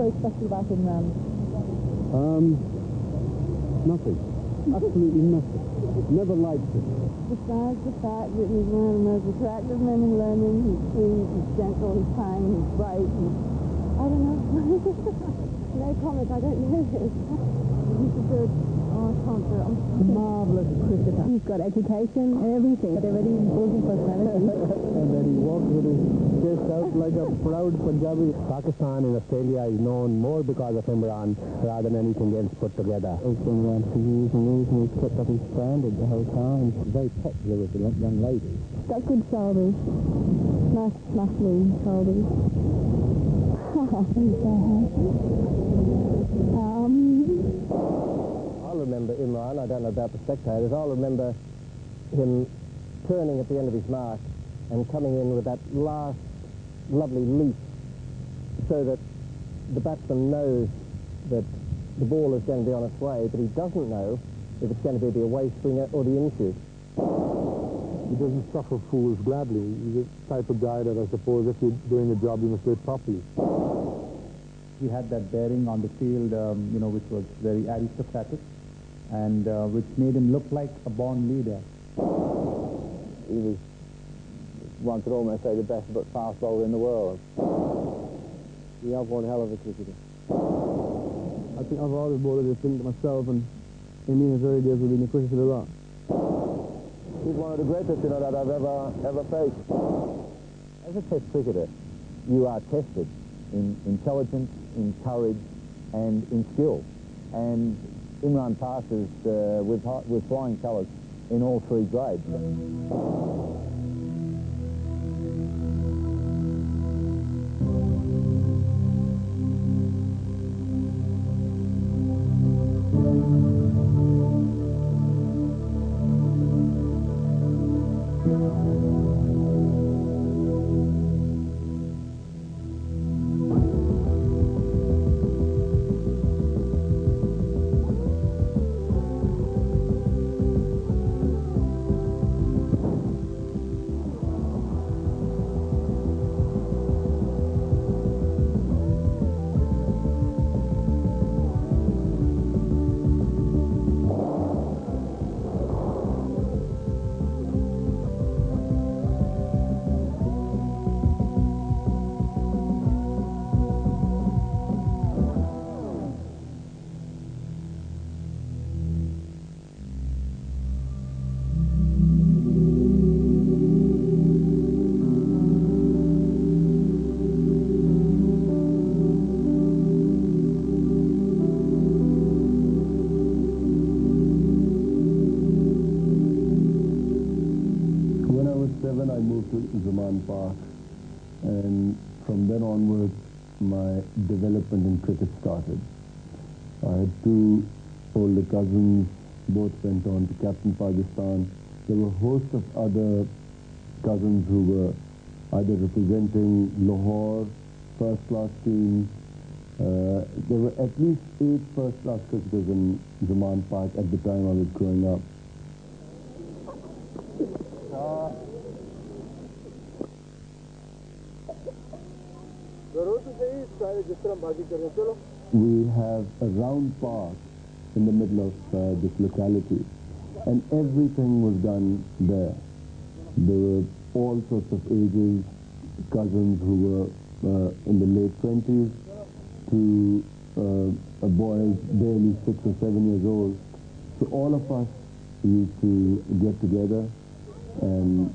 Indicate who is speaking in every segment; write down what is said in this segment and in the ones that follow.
Speaker 1: so special about Imran?
Speaker 2: Nothing. Absolutely nothing. Never liked it.
Speaker 1: Besides the fact that he's one of the most attractive men in London, he's sweet, he's gentle, he's kind, he's bright, I don't know. No comment, I don't know this. He's a good concert. Marvellous cricketer. He's got education, everything. Got a very imposing personality.
Speaker 2: And then he walks with his chest out like a proud Punjabi. Pakistan in Australia is known more because of Imran rather than anything else put together.
Speaker 3: Imran for years and years, and he's kept up his standard the whole time.
Speaker 2: Very popular with the young ladies.
Speaker 1: Got good shoulders. Nice, lean shoulders.
Speaker 2: I'll remember Imran, I don't know about the spectators, I'll remember him turning at the end of his mark and coming in with that last lovely leap so that the batsman knows that the ball is going to be on its way, but he doesn't know if it's going to be the away swinger or the in-shoot.
Speaker 4: He doesn't suffer fools gladly. He's the type of guy that I suppose if you're doing a job, you must do it properly.
Speaker 5: He had that bearing on the field, which was very aristocratic and which made him look like a born leader.
Speaker 3: He was, one could almost say, the best but fast bowler in the world. He was one hell of a cricketer.
Speaker 2: I think I've always bowled this thing to myself, and in his early days we've been appreciative a lot.
Speaker 3: He's one of the greatest, that I've ever faced. As a test cricketer, you are tested in intelligence, in courage, and in skill. And Imran passes with flying colours in all three grades.
Speaker 4: Park, and from then onwards my development in cricket started. I had two older cousins, both went on to captain Pakistan. There were a host of other cousins who were either representing Lahore, first-class teams. There were at least 8 first-class cricketers in Zaman Park at the time I was growing up. We have a round park in the middle of this locality, and everything was done there. There were all sorts of ages, cousins who were in the late 20s to boys barely 6 or 7 years old. So all of us used to get together and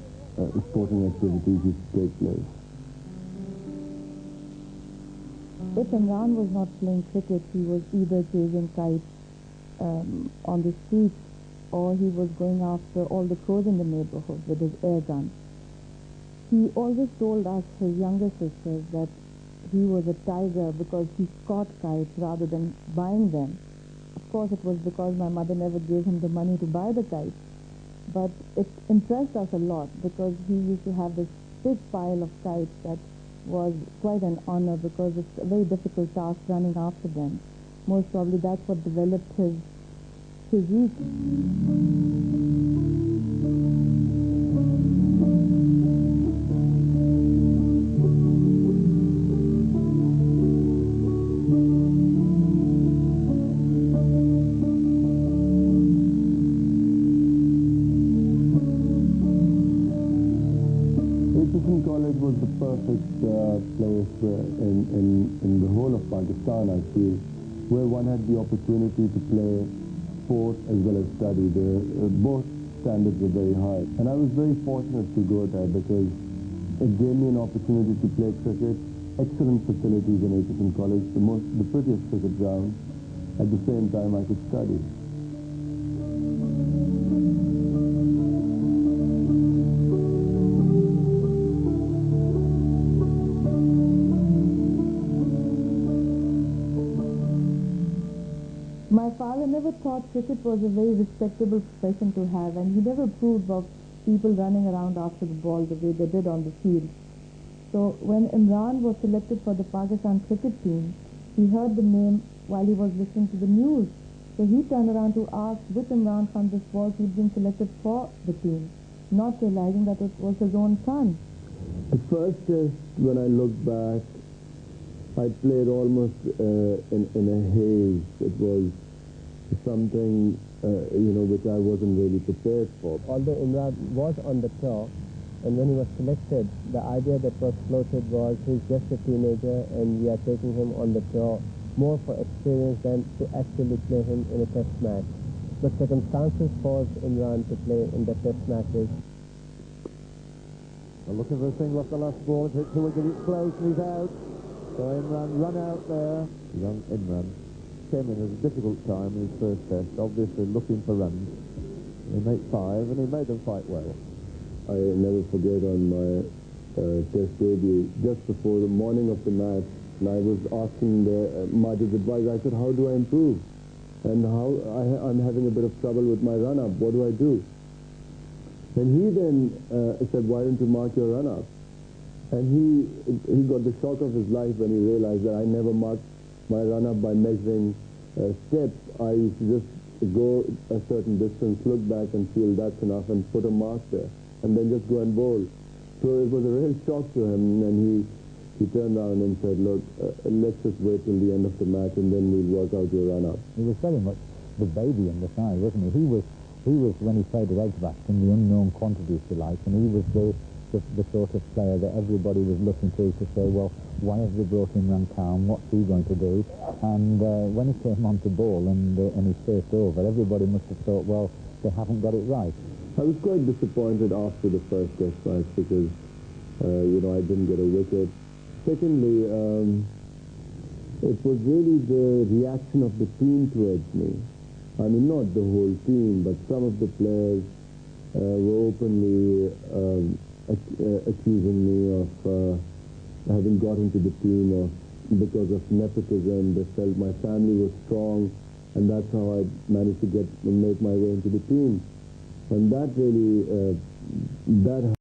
Speaker 4: sporting activities used to take place.
Speaker 1: If Imran was not playing cricket, he was either chasing kites on the streets, or he was going after all the crows in the neighborhood with his air gun. He always told us, his younger sisters, that he was a tiger because he caught kites rather than buying them. Of course, it was because my mother never gave him the money to buy the kites. But it impressed us a lot because he used to have this big pile of kites that was quite an honor, because it's a very difficult task running after them. Most probably that's what developed his physique.
Speaker 4: Pakistan College was the perfect place in the whole of Pakistan, I feel, where one had the opportunity to play sport as well as study. Both standards were very high. And I was very fortunate to go there because it gave me an opportunity to play cricket, excellent facilities in Pakistan College, the prettiest cricket ground. At the same time, I could study.
Speaker 1: My father never thought cricket was a very respectable profession to have, and he never approved of people running around after the ball the way they did on the field. So when Imran was selected for the Pakistan cricket team, he heard the name while he was listening to the news. So he turned around to ask which Imran Khan this was who'd been selected for the team, not realizing that it was his own son.
Speaker 4: The first test, when I look back, I played almost in a haze. It was something, which I wasn't really prepared for.
Speaker 2: Although Imran was on the tour, and when he was selected, the idea that was floated was he's just a teenager and we are taking him on the tour more for experience than to actually play him in a test match. But circumstances forced Imran to play in the test matches.
Speaker 3: Well, looking for a single off the last ball, it hits the wicket, it's close and he's out. So Imran run out there. Young Imran came in at a difficult time in his first test, obviously looking for runs. He made 5 and he made them quite well.
Speaker 4: I never forget on my test debut, just before the morning of the match, and I was asking Majid's advice. I said, how do I improve? And I'm having a bit of trouble with my run-up. What do I do? And he then said, why don't you mark your run-up? And he got the shock of his life when he realized that I never marked my run-up by measuring steps. I used to just go a certain distance, look back and feel that's enough and put a mark there, and then just go and bowl. So it was a real shock to him, and he turned around and said, look, let's just wait till the end of the match and then we'll work out your run-up.
Speaker 5: He was very much the baby in the side, wasn't he? He was, when he played at Edgbaston, the unknown quantity, if you like, and he was the sort of player that everybody was looking to say, well, why have they brought Imran Khan? What's he going to do? And when he came on to bowl and he faced over, everybody must have thought, well, they haven't got it right.
Speaker 4: I was quite disappointed after the first test match because, I didn't get a wicket. Secondly, it was really the reaction of the team towards me. I mean, not the whole team, but some of the players were openly accusing me of having got into the team because of nepotism. They felt my family was strong, and that's how I managed to make my way into the team. And that really, that